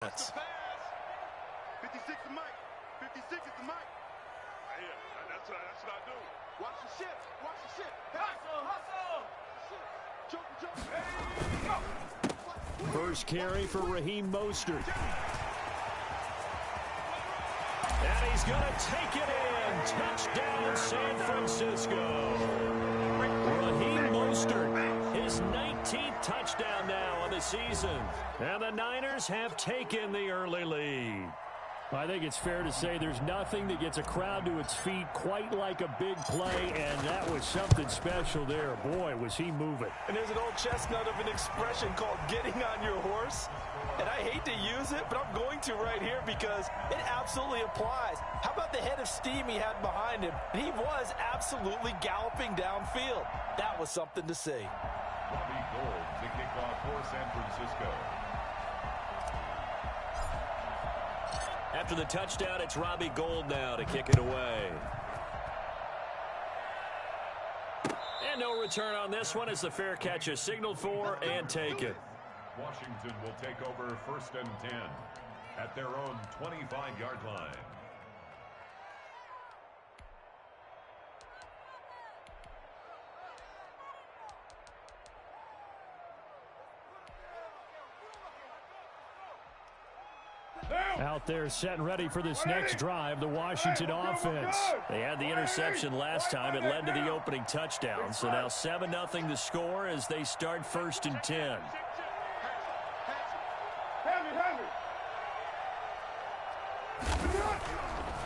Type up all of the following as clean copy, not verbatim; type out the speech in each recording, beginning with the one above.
That's 56 to Mike. 56 is the Mike. Yeah, that's what I do. Watch the shit. Watch the shit. Hustle. Jump. First carry for Raheem Mostert. And he's going to take it in. Touchdown, San Francisco. Raheem Mostert, his 19th touchdown now of the season. And the Niners have taken the early lead. I think it's fair to say there's nothing that gets a crowd to its feet quite like a big play, and that was something special there. Boy, was he moving. And there's an old chestnut of an expression called getting on your horse. And I hate to use it, but I'm going to right here because it absolutely applies. How about the head of steam he had behind him? He was absolutely galloping downfield. That was something to see. Robbie Gould to kick off for San Francisco. After the touchdown, it's Robbie Gould now to kick it away. And no return on this one as the fair catch is signaled for and taken. Washington will take over 1st and 10 at their own 25-yard line. Out there set and ready for this next drive, the Washington offense. They had the interception last time. It led to the opening touchdown. So now 7-0 the score as they start 1st and 10.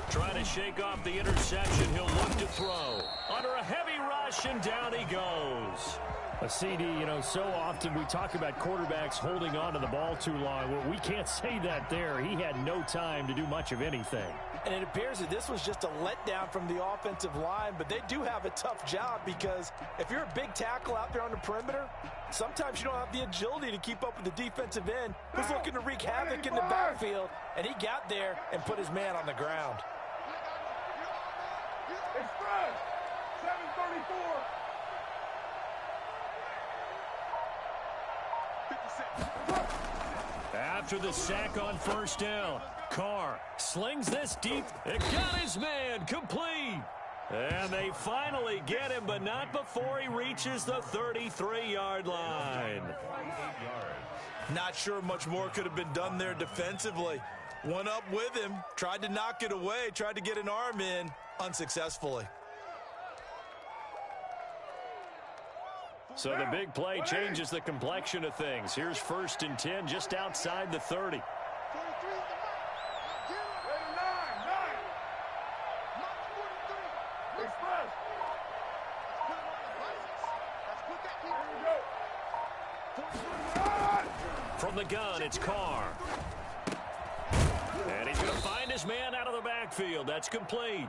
Trying to shake off the interception. He'll look to throw. Under a heavy rush, and down he goes. A CD, so often we talk about quarterbacks holding on to the ball too long. Well, we can't say that there. He had no time to do much of anything. And it appears that this was just a letdown from the offensive line, but they do have a tough job because if you're a big tackle out there on the perimeter, sometimes you don't have the agility to keep up with the defensive end who's looking to wreak havoc in the backfield, and he got there and put his man on the ground. Express 734. After the sack on 1st down, Carr slings this deep. It got his man complete. And they finally get him, but not before he reaches the 33-yard line. Not sure much more could have been done there defensively. Went up with him, tried to knock it away, tried to get an arm in, unsuccessfully. So the big play changes the complexion of things. Here's 1st and 10 just outside the 30. From the gun, it's Carr. And he's going to find his man out of the backfield. That's complete.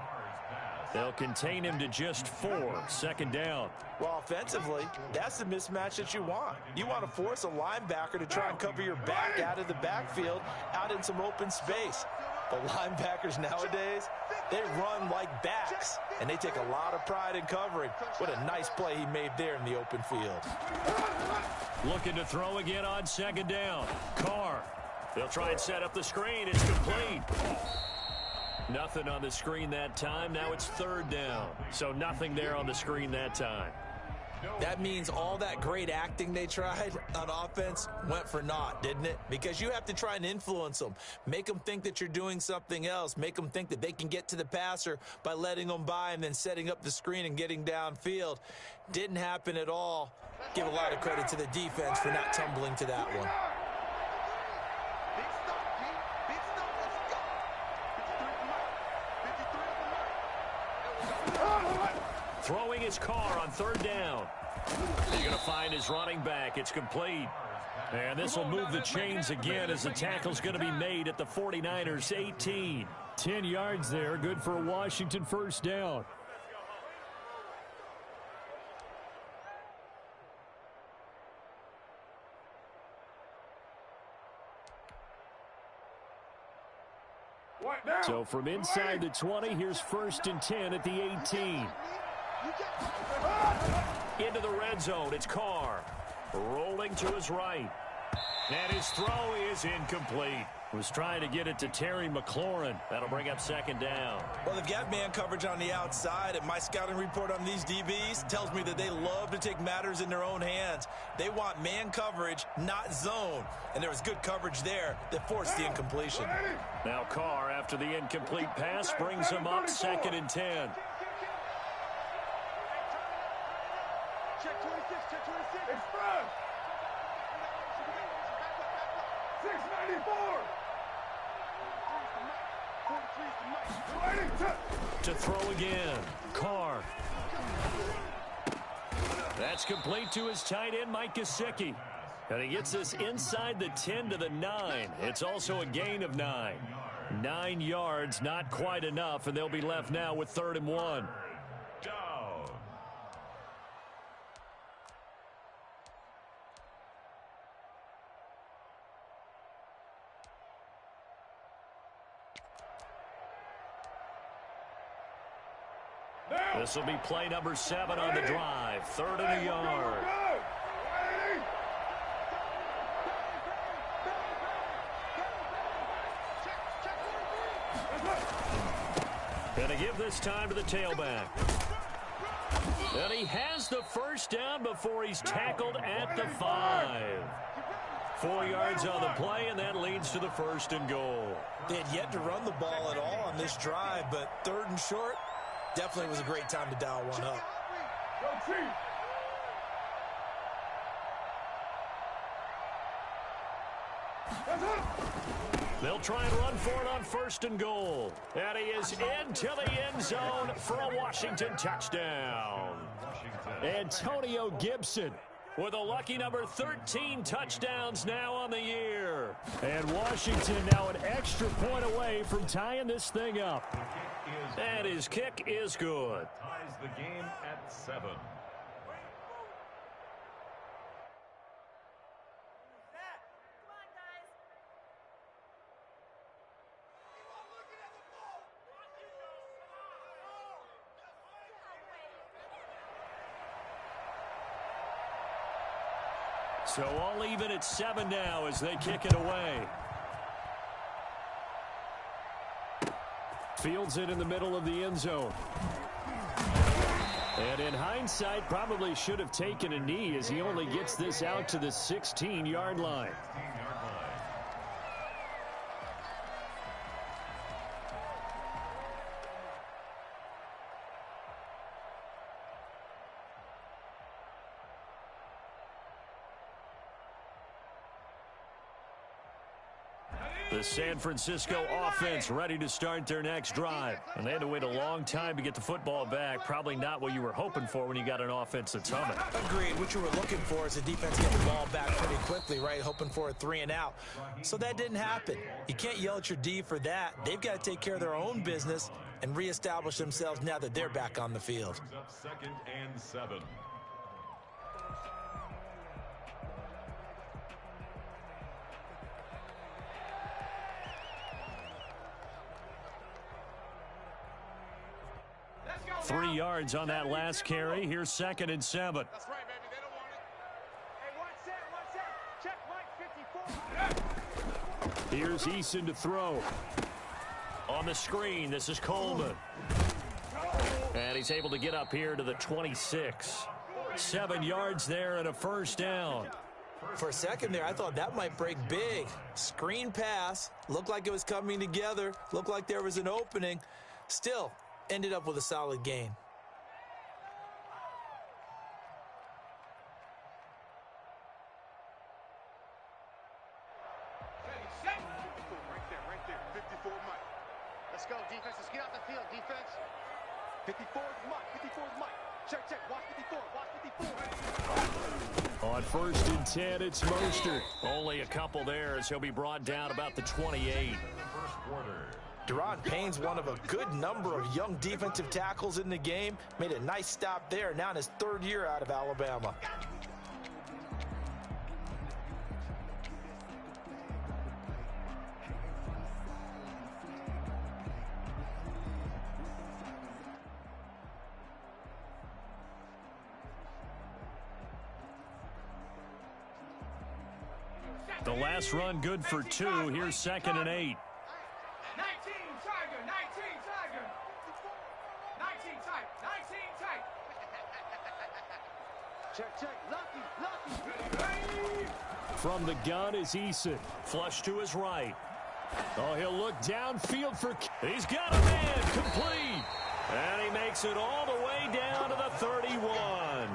They'll contain him to just 4. 2nd down. Well, offensively, that's the mismatch that you want. You want to force a linebacker to try and cover your back out of the backfield, out in some open space. But linebackers nowadays, they run like backs, and they take a lot of pride in covering. What a nice play he made there in the open field. Looking to throw again on 2nd down. Carr. They'll try and set up the screen. It's complete. Nothing on the screen that time. Now it's 3rd down. So nothing there on the screen that time. That means all that great acting they tried on offense went for naught, didn't it? Because you have to try and influence them. Make them think that you're doing something else. Make them think that they can get to the passer by letting them by and then setting up the screen and getting downfield. Didn't happen at all. Give a lot of credit to the defense for not tumbling to that one. Throwing his Carr on 3rd down. He's going to find his running back. It's complete. And this will move the chains again as the tackle's going to be made at the 49ers 18. 10 yards there. Good for a Washington 1st down. So from inside the 20, here's 1st and 10 at the 18. Into the red zone, it's Carr. Rolling to his right. And his throw is incomplete. Was trying to get it to Terry McLaurin. That'll bring up second down. Well, they've got man coverage on the outside, and my scouting report on these DBs tells me that they love to take matters in their own hands. They want man coverage, not zone. And there was good coverage there that forced the incompletion. Now Carr, after the incomplete pass, brings him up 2nd and 10. Check 26, check 26. Express. 694. To throw again. Carr. That's complete to his tight end, Mike Gesicki. And he gets this inside the 10 to the 9. It's also a gain of 9. 9 yards, not quite enough, and they'll be left now with 3rd and 1. Down. This will be play number 7 on the drive. 3rd and a yard. Gonna give this time to the tailback. And he has the first down before he's tackled at the 5. 4 yards on the play, and that leads to the 1st and goal. They had yet to run the ball at all on this drive, but 3rd and short definitely was a great time to dial one up. They'll try and run for it on 1st and goal. And he is into the end zone for a Washington touchdown. Antonio Gibson with a lucky number 13 touchdowns now on the year. And Washington now an extra point away from tying this thing up. And his kick is good. Ties the game at 7. So all even at 7 now as they kick it away. Fields it in the middle of the end zone. And in hindsight, probably should have taken a knee as he only gets this out to the 16-yard line. The San Francisco offense ready to start their next drive. And they had to wait a long time to get the football back. Probably not what you were hoping for when you got an offense that's humming. Agreed. What you were looking for is the defense get the ball back pretty quickly, right? Hoping for a 3 and out. So that didn't happen. You can't yell at your D for that. They've got to take care of their own business and reestablish themselves now that they're back on the field. 2nd and 7. Let's 3 yards on that last carry. Here's 2nd and 7. That's right, baby. They don't want it. Hey, watch that. Check Mike 54. Here's Eason to throw. On the screen, this is Coleman. And he's able to get up here to the 26. 7 yards there and a 1st down. For a second there, I thought that might break big. Screen pass. Looked like it was coming together. Looked like there was an opening. Still, ended up with a solid gain. Right there. 54 Mike. Let's go, defense. Let's get out the field, defense. 54 Mike. 54 Mike. Check. Watch 54. Watch 54. On 1st and 10, it's Mostert. Only a couple there as he'll be brought down about the 28. First quarter. Deron Payne's one of a good number of young defensive tackles in the game. Made a nice stop there, now in his 3rd year out of Alabama. The last run good for 2. Here's 2nd and 8. 19 Tiger, 19 Tiger. 19 tight, 19 tight. Check, lucky. From the gun is Eason. Flush to his right. Oh, he'll look downfield for... He's got a man complete. And he makes it all the way down to the 31.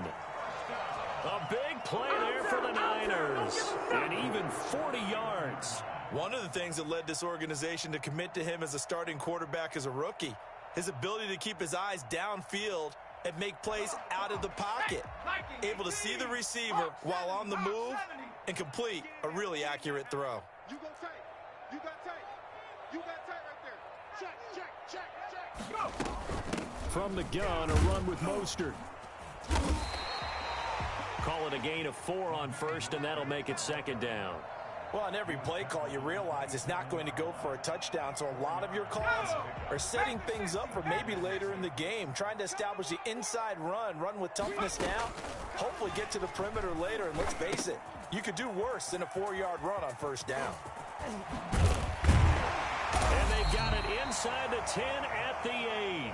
A big play there for the Niners. And even 40 yards. One of the things that led this organization to commit to him as a starting quarterback as a rookie, his ability to keep his eyes downfield and make plays out of the pocket. Able to see the receiver while on the move and complete a really accurate throw. You go tight. You got tight. You got tight right there. Check. Go. From the gun, a run with Mostert. Call it a gain of 4 on first, and that'll make it 2nd down. Well, on every play call, you realize it's not going to go for a touchdown, so a lot of your calls are setting things up for maybe later in the game, trying to establish the inside run with toughness now, hopefully get to the perimeter later, and let's face it, you could do worse than a 4-yard run on first down. And they got it inside the 10 at the 8.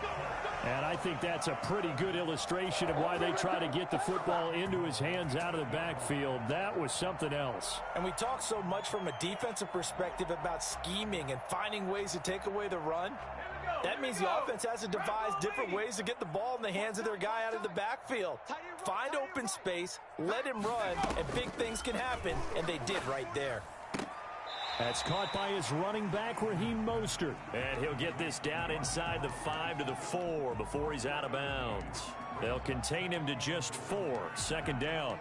And I think that's a pretty good illustration of why they try to get the football into his hands out of the backfield. That was something else. And we talk so much from a defensive perspective about scheming and finding ways to take away the run. That means the offense has to devise different ways to get the ball in the hands of their guy out of the backfield. Find open space, let him run, and big things can happen, and they did right there. That's caught by his running back, Raheem Mostert. And he'll get this down inside the 5 to the 4 before he's out of bounds. They'll contain him to just 4, 2nd down.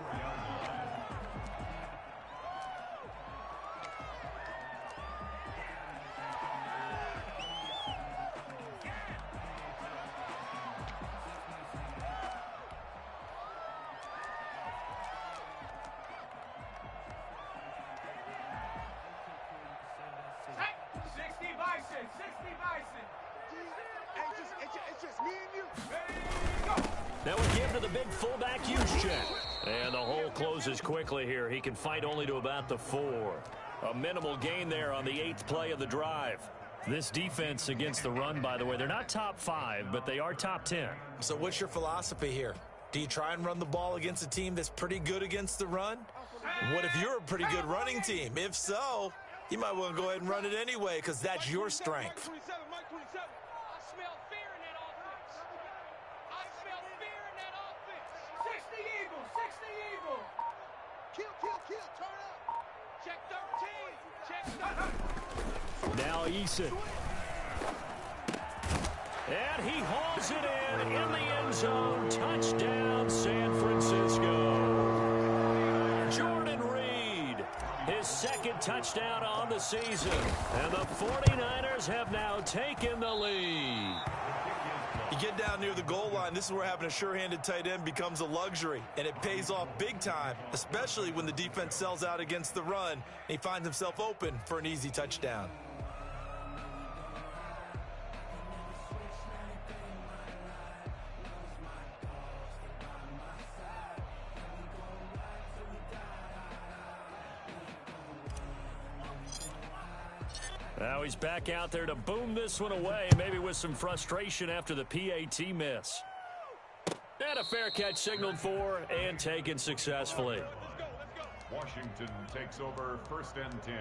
That would give to the big fullback use check. And the hole closes quickly here. He can fight only to about the 4. A minimal gain there on the 8th play of the drive. This defense against the run, by the way, they're not top 5, but they are top 10. So what's your philosophy here? Do you try and run the ball against a team that's pretty good against the run? What if you're a pretty good running team? If so, you might want to go ahead and run it anyway because that's your strength. Now Eason. And he hauls it in the end zone. Touchdown, San Francisco. Jordan Reed, his 2nd touchdown on the season. And the 49ers have now taken the lead. You get down near the goal line, this is where having a sure-handed tight end becomes a luxury, and it pays off big time, especially when the defense sells out against the run, and he finds himself open for an easy touchdown. Now he's back out there to boom this one away, maybe with some frustration after the PAT miss. And a fair catch signaled for and taken successfully. Washington takes over 1st and 10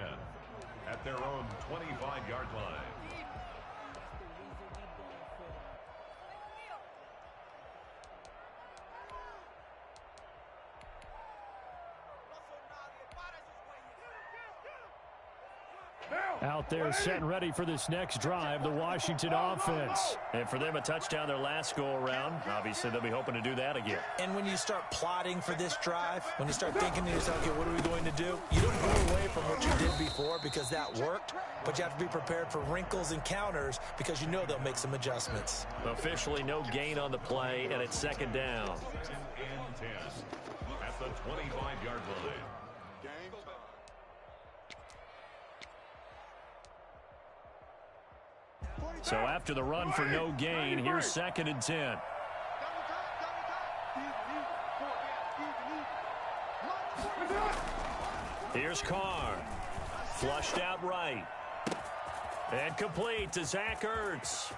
at their own 25-yard line. Out there set and ready for this next drive, the Washington offense. And for them, a touchdown their last go-around. Obviously, they'll be hoping to do that again. And when you start plotting for this drive, when you start thinking to yourself, okay, what are we going to do? You don't go away from what you did before because that worked, but you have to be prepared for wrinkles and counters because you know they'll make some adjustments. Officially no gain on the play, and it's 2nd down. 2nd and 10 at the 25-yard line. So after the run for no gain, here's 2nd and 10. Here's Carr. Flushed out right. And complete to Zach Ertz.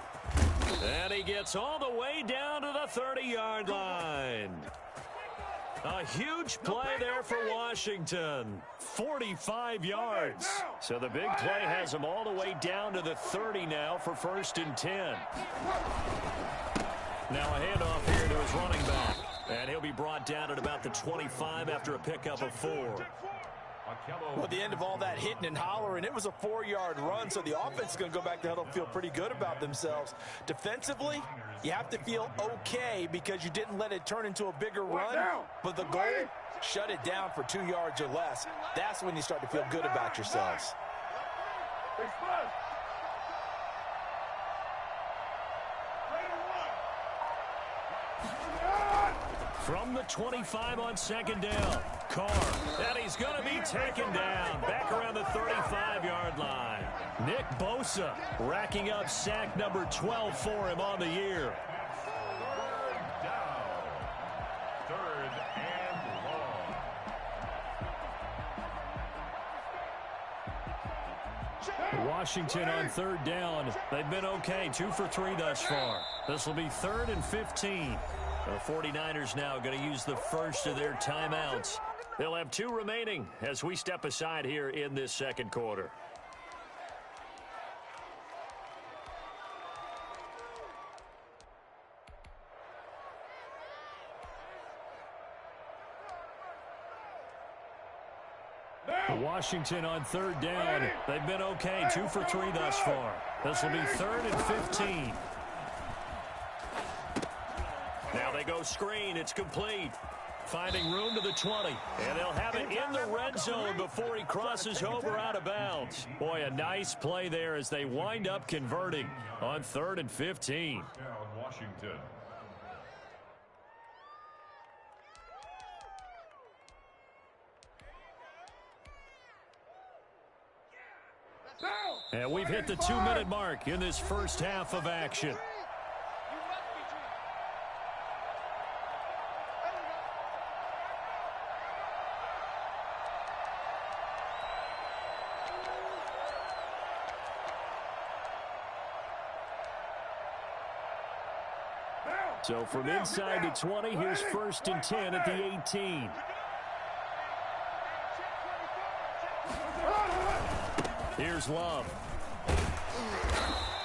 And he gets all the way down to the 30-yard line. A huge play there for Washington. 45 yards. So the big play has him all the way down to the 30 now for 1st and 10. Now a handoff here to his running back. And he'll be brought down at about the 25 after a pickup of 4. Well, at the end of all that hitting and hollering, it was a 4-yard run, so the offense is going to go back to huddle and feel pretty good about themselves. Defensively, you have to feel okay because you didn't let it turn into a bigger run, but the goal, shut it down for 2 yards or less. That's when you start to feel good about yourselves. From the 25 on 2nd down, Carr, and he's going to be taken down back around the 35-yard line. Nick Bosa racking up sack number 12 for him on the year. Third and long. Washington on 3rd down. They've been okay, 2 for 3 thus far. This will be 3rd and 15. The 49ers now going to use the first of their timeouts. They'll have 2 remaining as we step aside here in this 2nd quarter. Washington on 3rd down. They've been okay, 2 for 3 thus far. This will be 3rd and 15. Now they go screen. It's complete. Finding room to the 20. And they'll have it in the red zone before he crosses over out of bounds. Boy, a nice play there as they wind up converting on 3rd and 15. Down Washington. And we've hit the 2-minute mark in this first half of action. So from inside the 20, here's 1st and 10 at the 18. Here's Love.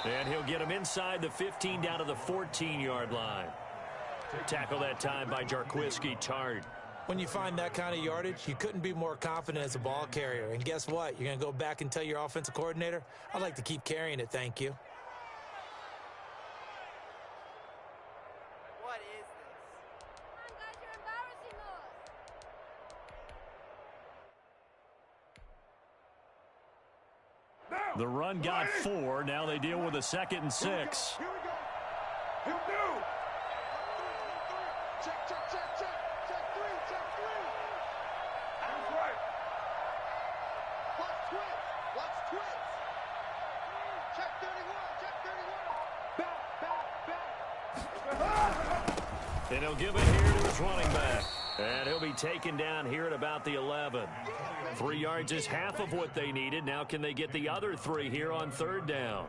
And he'll get him inside the 15 down to the 14-yard line. Tackle that time by Jarquiski Tart. When you find that kind of yardage, you couldn't be more confident as a ball carrier. And guess what? You're going to go back and tell your offensive coordinator, I'd like to keep carrying it, thank you. What is this? Come on, guys, you're embarrassing us. The run got 4. Now they deal with a 2nd and 6. Here we go. He'll do. Check, check, check, check. Check 3, check 3. That's right. Watch twins. Watch twins. Check 31, check 31. Back. And he'll give it here to his running back. And he'll be taken down here at about the 11. 3 yards is half of what they needed. Now can they get the other 3 here on 3rd down?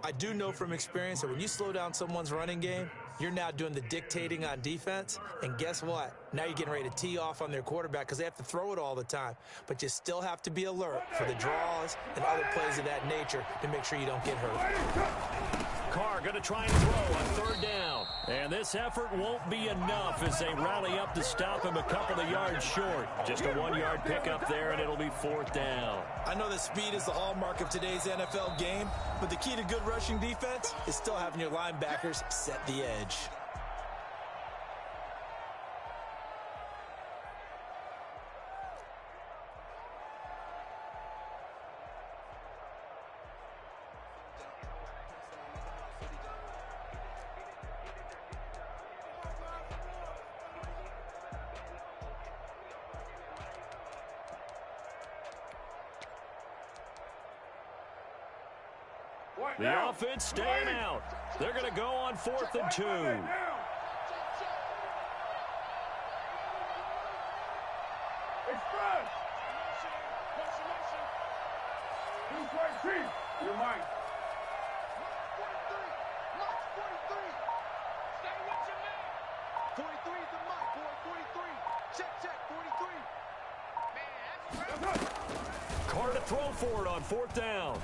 I do know from experience that when you slow down someone's running game, you're now doing the dictating on defense. And guess what? Now you're getting ready to tee off on their quarterback because they have to throw it all the time. But you still have to be alert for the draws and other plays of that nature to make sure you don't get hurt. Carr going to try and throw on 3rd down. And this effort won't be enough as they rally up to stop him a couple of yards short. Just a 1-yard pickup there, and it'll be 4th down. I know that speed is the hallmark of today's NFL game, but the key to good rushing defense is still having your linebackers set the edge. The offense staying out. They're going to go on 4th and 2. Mark 43. Mark 43. Stay with your man. 43 is the mark, boy. 43. Check, 43. Man, that's Carr to throw for it on 4th down.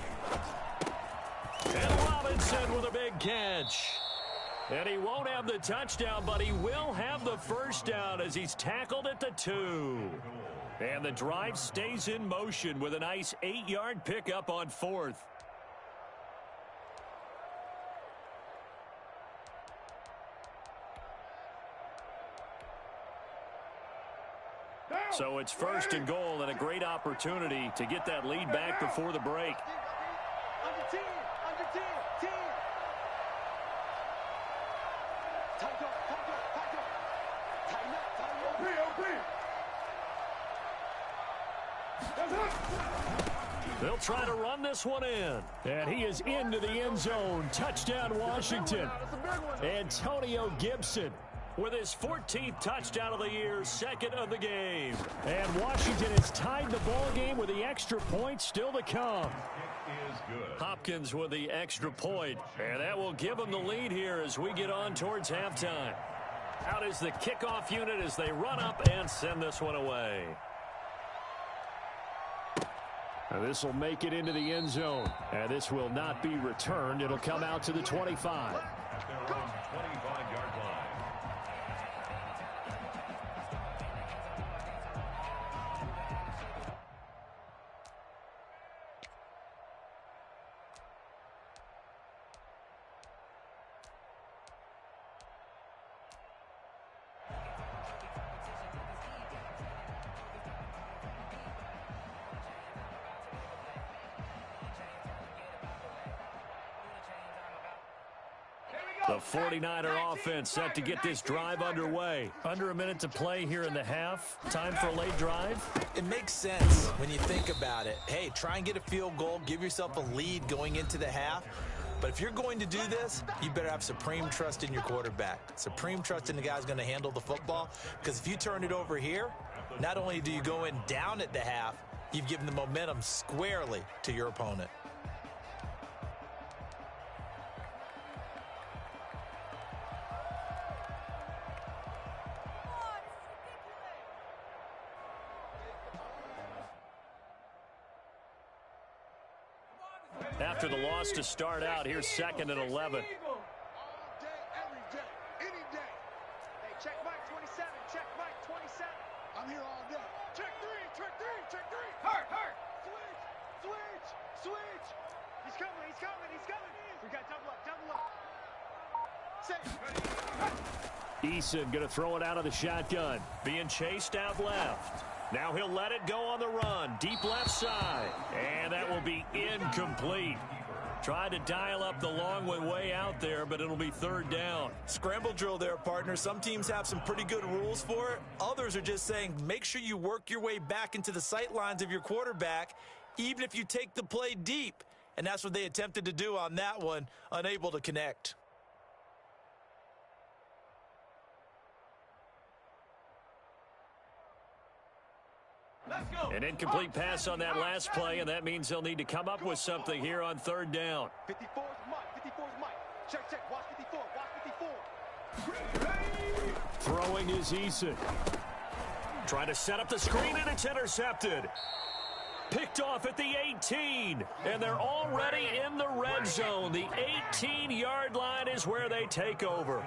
And Robinson with a big catch. And he won't have the touchdown, but he will have the first down as he's tackled at the 2. And the drive stays in motion with a nice 8-yard pickup on 4th. So it's 1st and goal and a great opportunity to get that lead back before the break. under 10. Under 10. 10. Tighten up. They'll try to run this one in. And he is into the end zone. Touchdown, Washington. Antonio Gibson with his 14th touchdown of the year, 2nd of the game. And Washington has tied the ball game with the extra point still to come. Hopkins with the extra point, and that will give them the lead here as we get on towards halftime. Out is the kickoff unit as they run up and send this one away. Now this will make it into the end zone, and this will not be returned. It'll come out to the 25. At their own 25-yard line. The 49er offense set to get this drive underway. Under a minute to play here in the half. Time for a late drive. It makes sense when you think about it. Hey, try and get a field goal. Give yourself a lead going into the half. But if you're going to do this, you better have supreme trust in your quarterback. Supreme trust in the guy who's going to handle the football. Because if you turn it over here, not only do you go in down at the half, you've given the momentum squarely to your opponent. After the loss to start out, here's 2nd and 11. All day, every day, any day. Hey, check Mike 27. Check Mike 27. I'm here all day. Check 3. Check 3. Check 3. Hurt. Switch. He's coming. We got double up. Safe. Eason going to throw it out of the shotgun. Being chased out left. Now he'll let it go on the run. Deep left side. And that will be incomplete. Tried to dial up the long way out there, but it'll be 3rd down. Scramble drill there, partner. Some teams have some pretty good rules for it. Others are just saying make sure you work your way back into the sight lines of your quarterback, even if you take the play deep. And that's what they attempted to do on that one, unable to connect. An incomplete pass on that last play, and that means they'll need to come up with something here on 3rd down. 54 is Mike. Check. Watch 54. Throwing is Eason. Trying to set up the screen, and it's intercepted. Picked off at the 18, and they're already in the red zone. The 18-yard line is where they take over.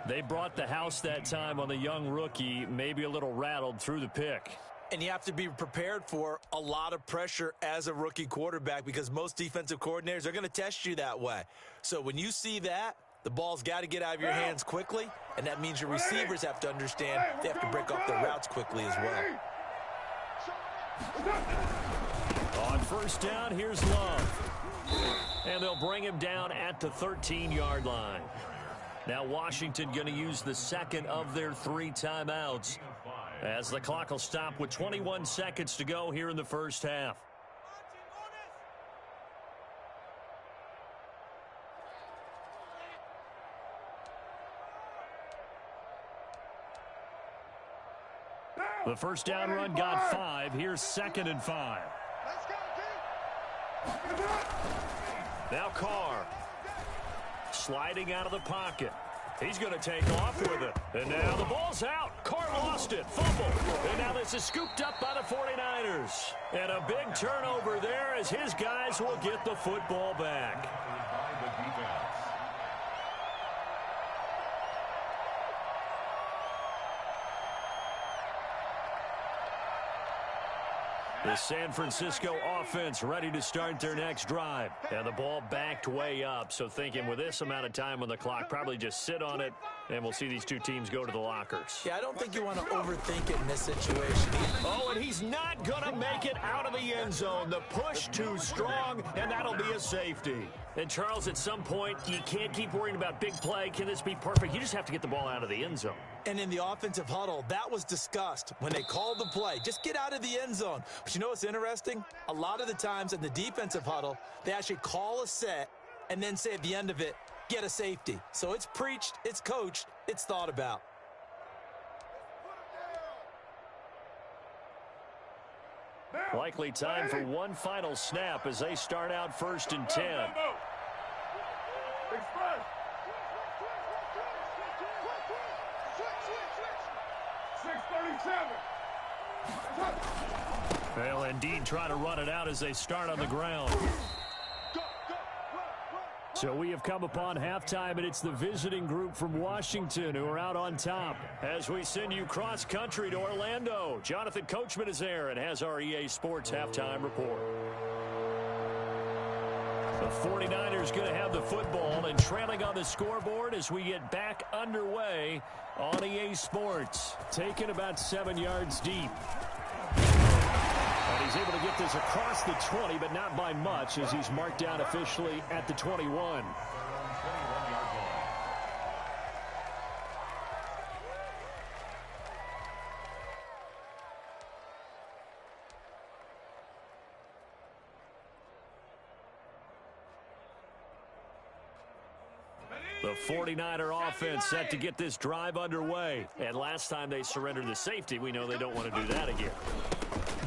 They brought the house that time on the young rookie, maybe a little rattled through the pick. And you have to be prepared for a lot of pressure as a rookie quarterback because most defensive coordinators are going to test you that way. So when you see that, the ball's got to get out of your hands quickly, and that means your receivers have to understand they have to break off their routes quickly as well. On 1st down, here's Love. And they'll bring him down at the 13-yard line. Now Washington going to use the 2nd of their 3 timeouts as the clock will stop with 21 seconds to go here in the first half. The first down run got 5. Here's 2nd and 5. Let's go, Now Carr. Sliding out of the pocket. He's going to take off with it. And now the ball's out. Carr lost it. Fumble. And now this is scooped up by the 49ers. And a big turnover there as his guys will get the football back. The San Francisco offense ready to start their next drive. And the ball backed way up. So thinking with this amount of time on the clock, probably just sit on it, and we'll see these two teams go to the lockers. Yeah, I don't think you want to overthink it in this situation. Oh, and he's not going to make it out of the end zone. The push too strong, and that'll be a safety. And, Charles, at some point, you can't keep worrying about big play. Can this be perfect? You just have to get the ball out of the end zone. And in the offensive huddle, that was discussed when they called the play. Just get out of the end zone. But you know what's interesting? A lot of the times in the defensive huddle, they actually call a set and then say at the end of it, get a safety. So it's preached, it's coached, it's thought about. Likely time for one final snap as they start out 1st and 10. Express. 637. They'll indeed try to run it out as they start on the ground. So we have come upon halftime, and it's the visiting group from Washington who are out on top. As we send you cross-country to Orlando, Jonathan Coachman is there and has our EA Sports halftime report. The 49ers going to have the football and trailing on the scoreboard as we get back underway on EA Sports. Taken about 7 yards deep. And he's able to get this across the 20, but not by much as he's marked down officially at the 21. The 49er offense set to get this drive underway. And last time they surrendered the safety, we know they don't want to do that again.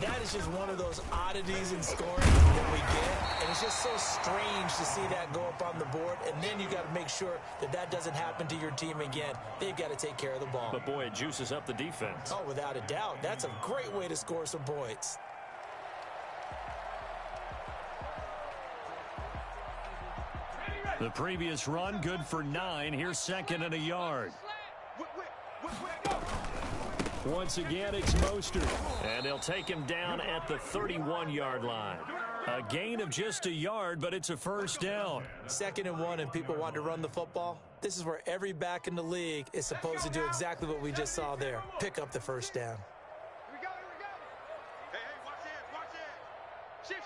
That is just one of those oddities in scoring that we get. And it's just so strange to see that go up on the board. And then you got to make sure that that doesn't happen to your team again. They've got to take care of the ball. But, boy, it juices up the defense. Oh, without a doubt. That's a great way to score some points. The previous run, good for 9. Here's 2nd and a yard. Once again, it's Mostert. And they'll take him down at the 31-yard line. A gain of just a yard, but it's a first down. 2nd and 1, and people want to run the football. This is where every back in the league is supposed to do exactly what we just saw there. Pick up the first down. Here we go. Hey, watch it. Shift.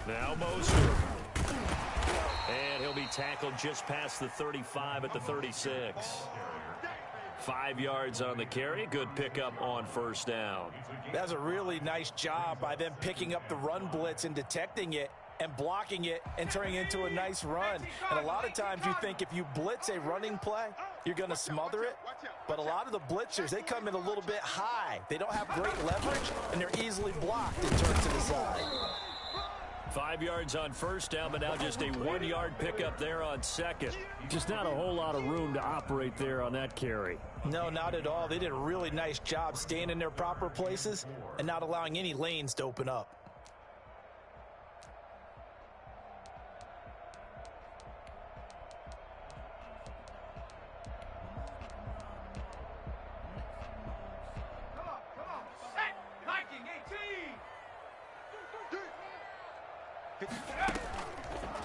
Now Mostert. And he'll be tackled just past the 35 at the 36. 5 yards on the carry. Good pickup on first down. That's a really nice job by them picking up the run blitz and detecting it and blocking it and turning it into a nice run. And a lot of times you think if you blitz a running play, you're going to smother it. But a lot of the blitzers, they come in a little bit high. They don't have great leverage, and they're easily blocked and turned to the side. 5 yards on first down, but now just a 1-yard pickup there on 2nd. Just not a whole lot of room to operate there on that carry. No, not at all. They did a really nice job staying in their proper places and not allowing any lanes to open up.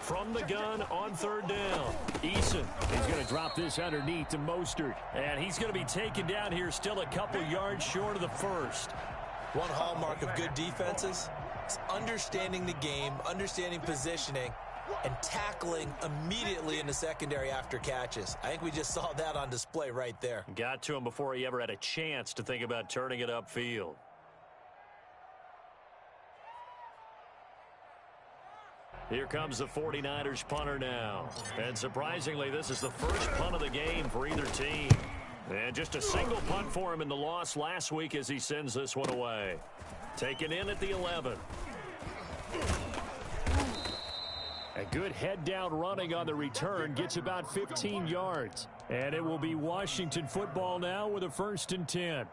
From the gun on 3rd down. Eason is going to drop this underneath to Mostert. And he's going to be taken down here still a couple yards short of the first. One hallmark of good defenses is understanding the game, understanding positioning, and tackling immediately in the secondary after catches. I think we just saw that on display right there. Got to him before he ever had a chance to think about turning it upfield. Here comes the 49ers punter now. And surprisingly, this is the first punt of the game for either team. And just a single punt for him in the loss last week as he sends this one away. Taken in at the 11. good head down running on the return. Gets about 15 yards. And it will be Washington football now with a 1st and 10.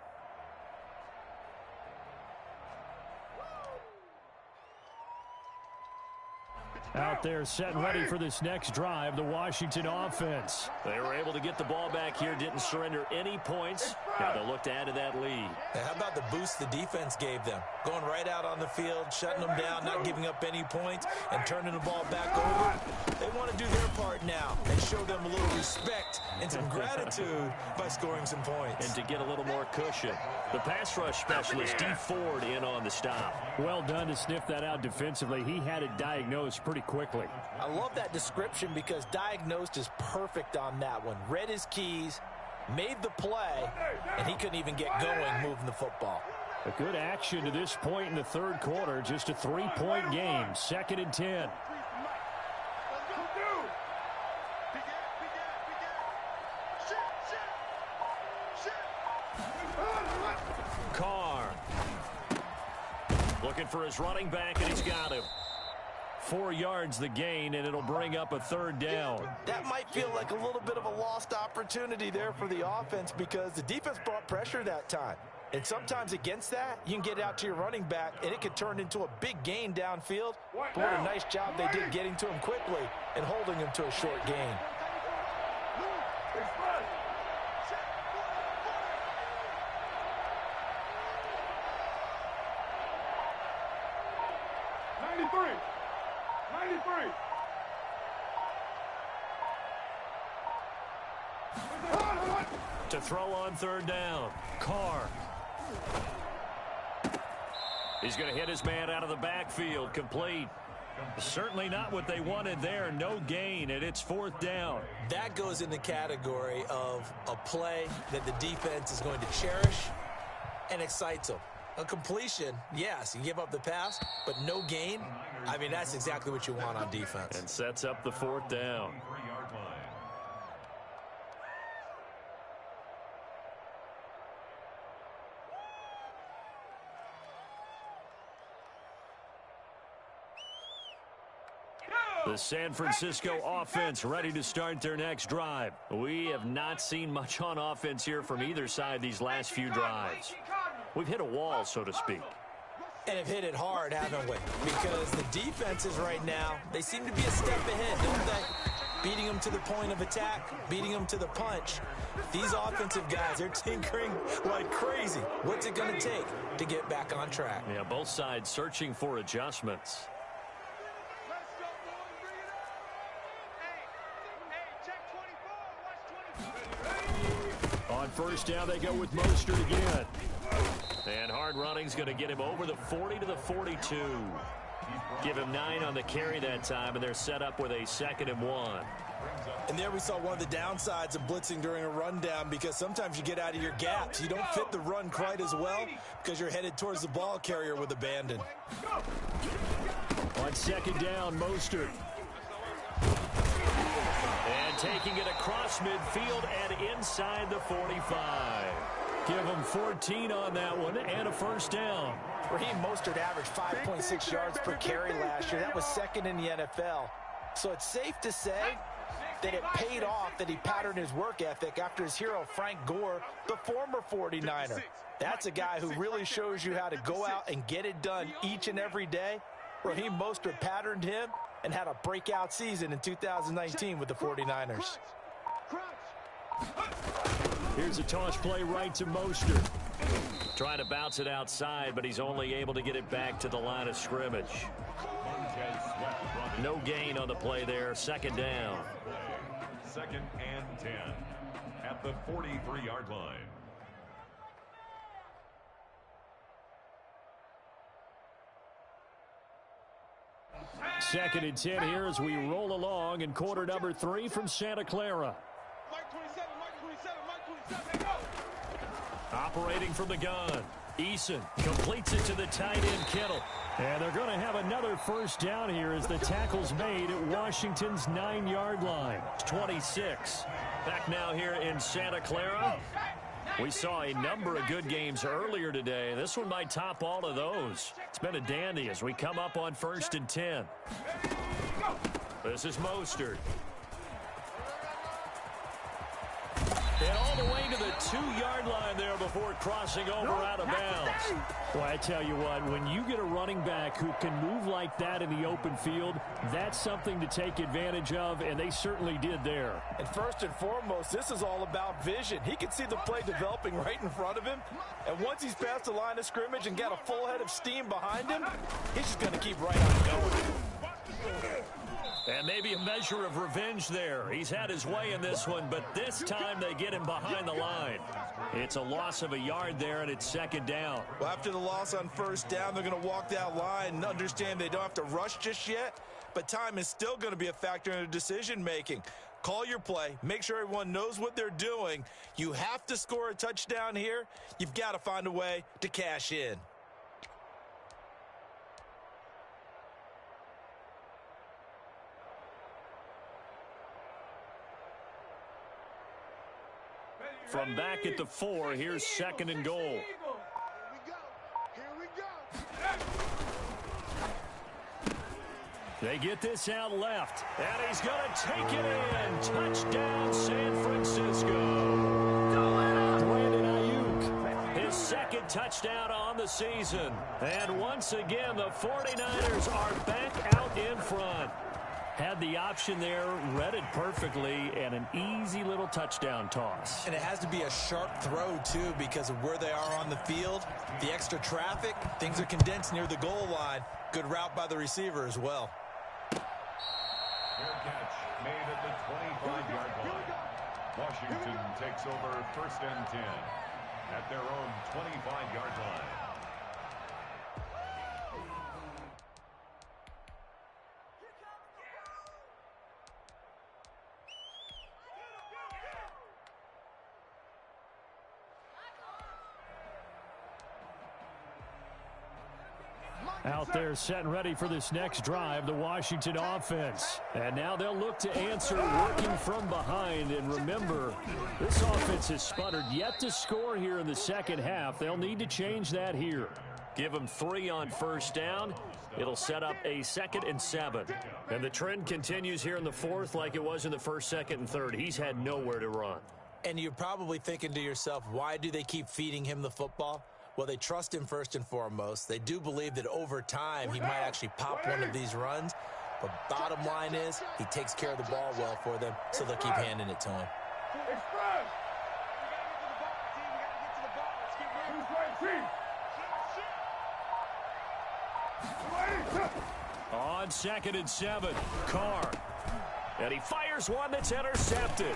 Out there set and ready for this next drive, the Washington offense. They were able to get the ball back here, didn't surrender any points. Now they'll look to add to that lead. How about the boost the defense gave them? Going right out on the field, shutting them down, not giving up any points, and turning the ball back over. They want to do their part now and show them a little respect and some gratitude by scoring some points. And to get a little more cushion. The pass rush specialist, D. Ford, in on the stop. Well done to sniff that out defensively. He had it diagnosed pretty quickly. I love that description because diagnosed is perfect on that one. Read his keys, made the play, and he couldn't even get going moving the football. A good action to this point in the 3rd quarter. Just a 3-point game. 2nd and 10. Carr. Looking for his running back, and he's got him. 4 yards the gain, and it'll bring up a 3rd down. That might feel like a little bit of a lost opportunity there for the offense because the defense brought pressure that time. And sometimes against that, you can get out to your running back, and it could turn into a big gain downfield. But what a nice job they did getting to him quickly and holding him to a short gain. To throw on 3rd down. Carr. He's going to hit his man out of the backfield. Complete. Certainly not what they wanted there. No gain, and it's 4th down. That goes in the category of a play that the defense is going to cherish and excites them. A completion, yes, you give up the pass, but no gain. I mean, that's exactly what you want on defense. And sets up the 4th down. The San Francisco offense ready to start their next drive. We have not seen much on offense here from either side these last few drives. We've hit a wall, so to speak. And have hit it hard, haven't we? Because the defenses right now, they seem to be a step ahead, don't they? Beating them to the point of attack, beating them to the punch. These offensive guys, they're tinkering like crazy. What's it going to take to get back on track? Yeah, both sides searching for adjustments. On 1st down, they go with Mostert again. And hard running's going to get him over the 40 to the 42. Give him 9 on the carry that time, and they're set up with a 2nd and 1. And there we saw one of the downsides of blitzing during a rundown because sometimes you get out of your gaps. You don't fit the run quite as well because you're headed towards the ball carrier with abandon. On 2nd down, Mostert. And taking it across midfield and inside the 45. Give him 14 on that one and a 1st down. Raheem Mostert averaged 5.6 yards per carry last year. That was 2nd in the NFL. So it's safe to say that it paid off that he patterned his work ethic after his hero Frank Gore, the former 49er. That's a guy who really shows you how to go out and get it done each and every day. Raheem Mostert patterned him and had a breakout season in 2019 with the 49ers. Here's a toss play right to Mostert. Trying to bounce it outside, but he's only able to get it back to the line of scrimmage. No gain on the play there. 2nd down. 2nd and 10 at the 43-yard line. Second and 10 here as we roll along in quarter number 3 from Santa Clara. Operating from the gun. Eason completes it to the tight end, Kittle. And they're going to have another 1st down here as the tackle's made at Washington's 9-yard line. 26. Back now here in Santa Clara. We saw a number of good games earlier today. This one might top all of those. It's been a dandy as we come up on 1st and 10. This is Mostert. And all the way to the 2-yard line there before crossing over out of bounds. Well, I tell you what, when you get a running back who can move like that in the open field, that's something to take advantage of, and they certainly did there. And first and foremost, this is all about vision. He can see the play developing right in front of him, and once he's past the line of scrimmage and got a full head of steam behind him, he's just going to keep right on going. And maybe a measure of revenge there. He's had his way in this one, but this time they get him behind the line. It's a loss of a yard there, and it's second down. Well, after the loss on first down, they're going to walk that line and understand they don't have to rush just yet, but time is still going to be a factor in their decision-making. Call your play. Make sure everyone knows what they're doing. You have to score a touchdown here. You've got to find a way to cash in. From back at the 4, here's second and goal. Here we go. They get this out left, and he's going to take it in. Touchdown, San Francisco. Brandon Ayuk, his second touchdown on the season. And once again, the 49ers are back out in front. Had the option there, read it perfectly, and an easy little touchdown toss. And it has to be a sharp throw, too, because of where they are on the field. The extra traffic, things are condensed near the goal line. Good route by the receiver as well. Fair catch made at the 25-yard line. Washington takes over first and 10 at their own 25-yard line. Out there setting ready for this next drive, the Washington offense. And now they'll look to answer working from behind. And remember, this offense has sputtered yet to score here in the second half. They'll need to change that here. Give them 3 on first down. It'll set up a 2nd and 7. And the trend continues here in the 4th like it was in the 1st, 2nd, and 3rd. He's had nowhere to run. And you're probably thinking to yourself, why do they keep feeding him the football? Well, they trust him first and foremost. They do believe that over time he might actually pop one of these runs. But bottom line is he takes care of the ball well for them, so they'll keep handing it to him. On 2nd and 7, Carr. And he fires one that's intercepted.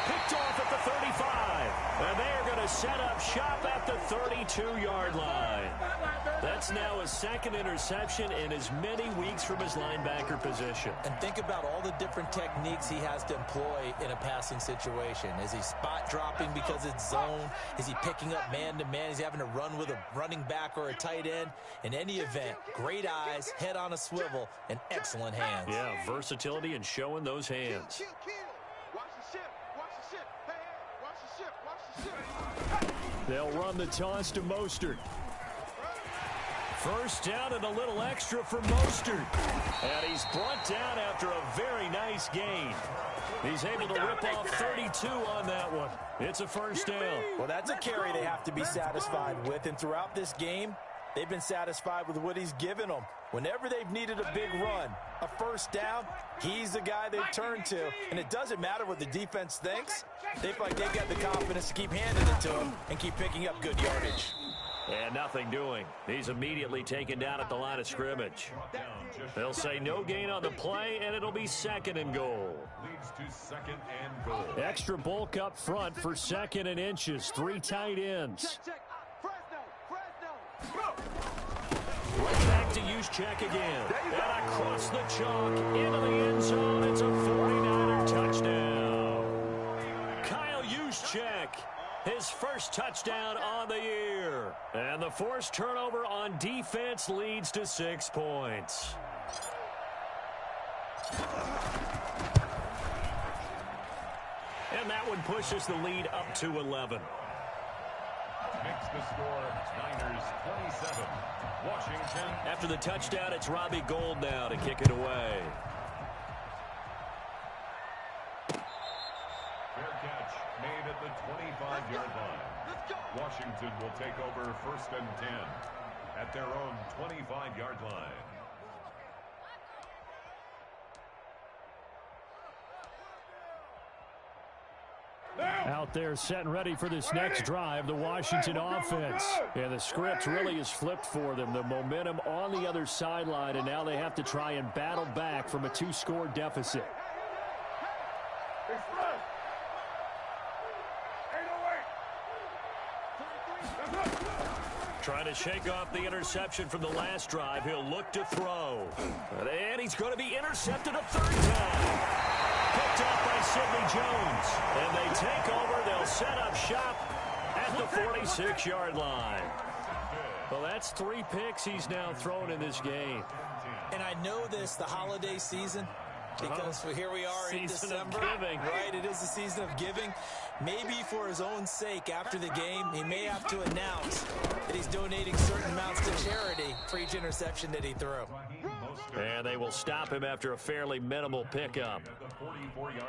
Picked off at the 35. And they are going to set up shop at the 32-yard line. That's now his 2nd interception in as many weeks from his linebacker position. And think about all the different techniques he has to employ in a passing situation. Is he spot dropping because it's zone? Is he picking up man-to-man? Is he having to run with a running back or a tight end? In any event, great eyes, head on a swivel, and excellent hands. Yeah, versatility and showing those hands. Watch the ship. Watch the ship. Hey, watch the ship. Watch the ship. They'll run the toss to Mostert. First down and a little extra for Mostert. And he's brought down after a very nice gain. He's able to rip off 32 on that one. It's a first down. Well, that's a carry they have to be satisfied with. And throughout this game, they've been satisfied with what he's given them. Whenever they've needed a big run, a first down, he's the guy they turn to. And it doesn't matter what the defense thinks. They feel like they've got the confidence to keep handing it to him and keep picking up good yardage. And nothing doing. He's immediately taken down at the line of scrimmage. They'll say no gain on the play, and it'll be 2nd and goal. Leads to 2nd and goal. Extra bulk up front for 2nd and inches. 3 tight ends. Check. Fresno. Right back to Juszczyk again. And across the chalk into the end zone. It's a 49er touchdown. Kyle Juszczyk, his first touchdown on the year. And the forced turnover on defense leads to 6 points. And that one pushes the lead up to 11. Makes the score Niners 27. Washington. After the touchdown, it's Robbie Gould now to kick it away. made at the 25-yard line. Washington will take over 1st and 10 at their own 25-yard line. Out there set and ready for this next drive, the Washington offense. And the script really is flipped for them. The momentum on the other sideline, and now they have to try and battle back from a 2-score deficit. Trying to shake off the interception from the last drive. He'll look to throw. And he's going to be intercepted a third time. Picked up by Sidney Jones. And they take over. They'll set up shop at the 46-yard line. Well, that's 3 picks he's now thrown in this game. And I know this, the holiday season, because here we are in December. Right, it is the season of giving. Maybe for his own sake, after the game, he may have to announce that he's donating certain amounts to charity for each interception that he threw. And they will stop him after a fairly minimal pickup.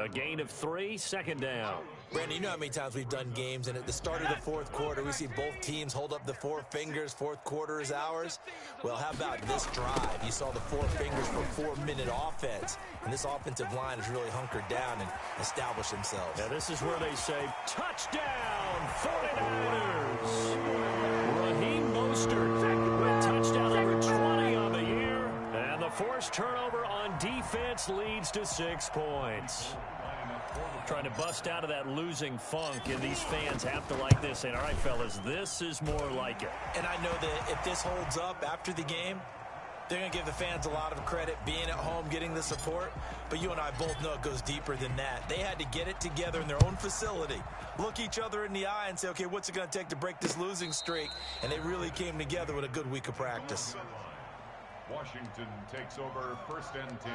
A gain of 3, 2nd down. Brandon, you know how many times we've done games, and at the start of the 4th quarter, we see both teams hold up the 4 fingers, 4th quarter is ours. Well, how about this drive? You saw the 4 fingers for 4-minute offense, and this offensive line has really hunkered down and established themselves. Now, this is where they say, touchdown, 49ers! Raheem Mostert, touchdown number 20 on the year. And the forced turnover on defense leads to 6 points. Trying to bust out of that losing funk, and these fans have to like this. And all right, fellas, this is more like it. And I know that if this holds up after the game, they're going to give the fans a lot of credit being at home, getting the support. But you and I both know it goes deeper than that. They had to get it together in their own facility, look each other in the eye and say, okay, what's it going to take to break this losing streak? And they really came together with a good week of practice. Washington takes over 1st and 10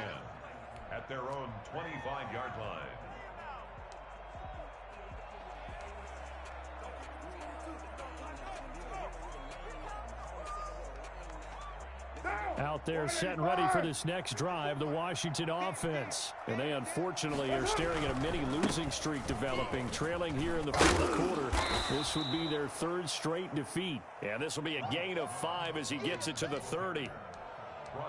at their own 25-yard line. Out there set and ready for this next drive, the Washington offense. And they unfortunately are staring at a mini losing streak developing, trailing here in the 4th quarter. This would be their 3rd straight defeat. And this will be a gain of 5 as he gets it to the 30.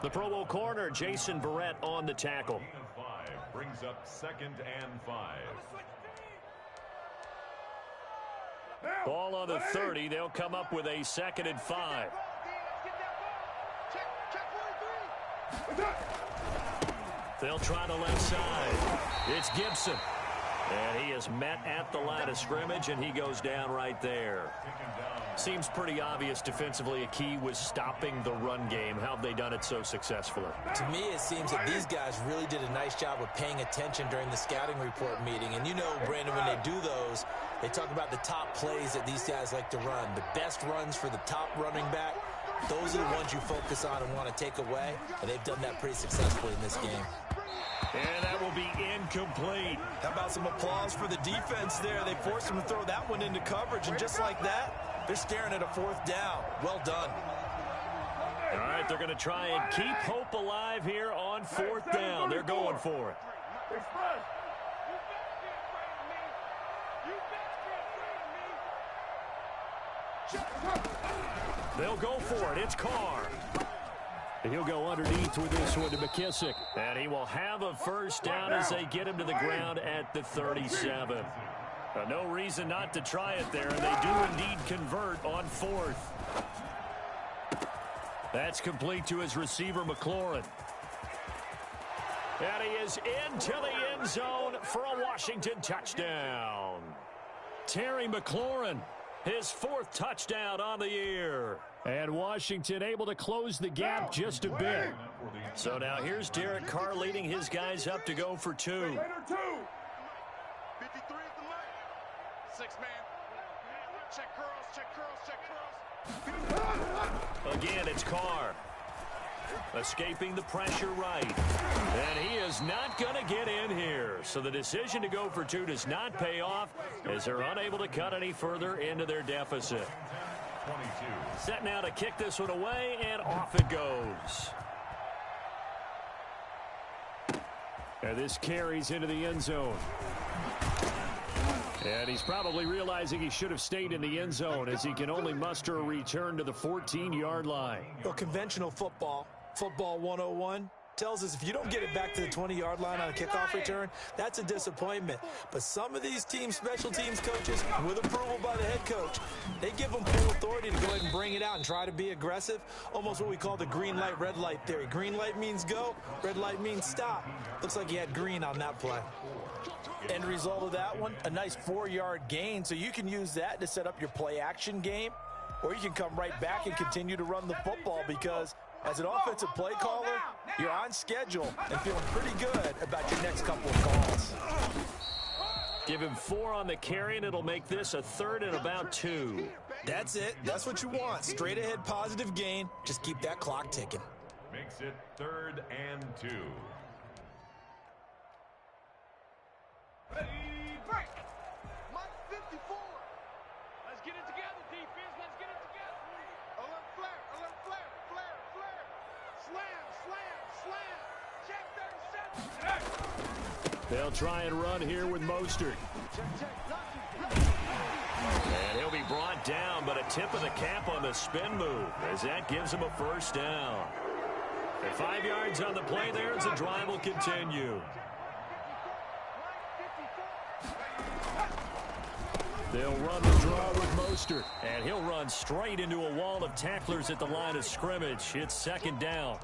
The Pro Bowl corner, Jason Verrett, on the tackle. Gain of 5 brings up 2nd and 5. Ball on the 30. They'll come up with a 2nd and 5. They'll try the left side. It's Gibson. And he is met at the line of scrimmage, and he goes down right there. Seems pretty obvious defensively a key was stopping the run game. How have they done it so successfully? To me, it seems that these guys really did a nice job of paying attention during the scouting report meeting. And you know, Brandon, when they do those, they talk about the top plays that these guys like to run. The best runs for the top running back, those are the ones you focus on and want to take away. And they've done that pretty successfully in this game. And that will be incomplete. How about some applause for the defense there? They forced him to throw that one into coverage, and just like that, they're staring at a 4th down. Well done. All right, they're going to try and keep hope alive here on 4th down. They're going for it. They'll go for it. It's Carr. He'll go underneath with this one to McKissick. And he will have a 1st down as they get him to the ground at the 37. No reason not to try it there, and they do indeed convert on 4th. That's complete to his receiver, McLaurin. And he is into the end zone for a Washington touchdown. Terry McLaurin, his 4th touchdown on the year. And Washington able to close the gap just a bit. So now here's Derek Carr leading his guys up to go for 2. 53 is the mark. 6-man. Check curls. Again, it's Carr. Escaping the pressure right. And he is not going to get in here. So the decision to go for 2 does not pay off as they're unable to cut any further into their deficit. 22. Set now to kick this one away, and off it goes. And this carries into the end zone. And he's probably realizing he should have stayed in the end zone as he can only muster a return to the 14-yard line. Well, conventional football 101, tells us if you don't get it back to the 20-yard line on a kickoff return, that's a disappointment. But some of these team special teams coaches, with approval by the head coach, they give them full authority to go ahead and bring it out and try to be aggressive, almost what we call the green light, red light theory. Green light means go, red light means stop. Looks like he had green on that play. End result of that one, a nice 4-yard gain, so you can use that to set up your play-action game, or you can come right back and continue to run the football because as an offensive play caller, you're on schedule and feeling pretty good about your next couple of calls. Give him 4 on the carry, and it'll make this a 3rd and about 2. That's it. That's what you want. Straight ahead positive gain. Just keep that clock ticking. Makes it 3rd and 2. Ready, break. Mike 54. Let's get it together, defense. Let's get it together. Alert flare, alert flare, flare, flare. Slam, slam, slam. Check 37. They'll try and run here with Mostert. And he'll be brought down, but a tip of the cap on the spin move as that gives him a 1st down. At 5 yards on the play there as the drive will continue. They'll run the draw with Mostert, and he'll run straight into a wall of tacklers at the line of scrimmage. It's 2nd down.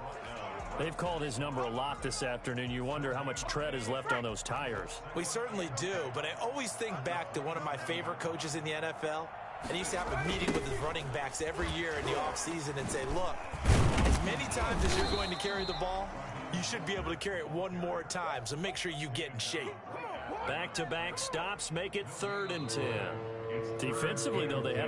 They've called his number a lot this afternoon. You wonder how much tread is left on those tires. We certainly do, but I always think back to one of my favorite coaches in the NFL, and he used to have a meeting with his running backs every year in the offseason and say, look, as many times as you're going to carry the ball, you should be able to carry it one more time, so make sure you get in shape. Back-to-back stops make it 3rd and 10. Defensively, though, they had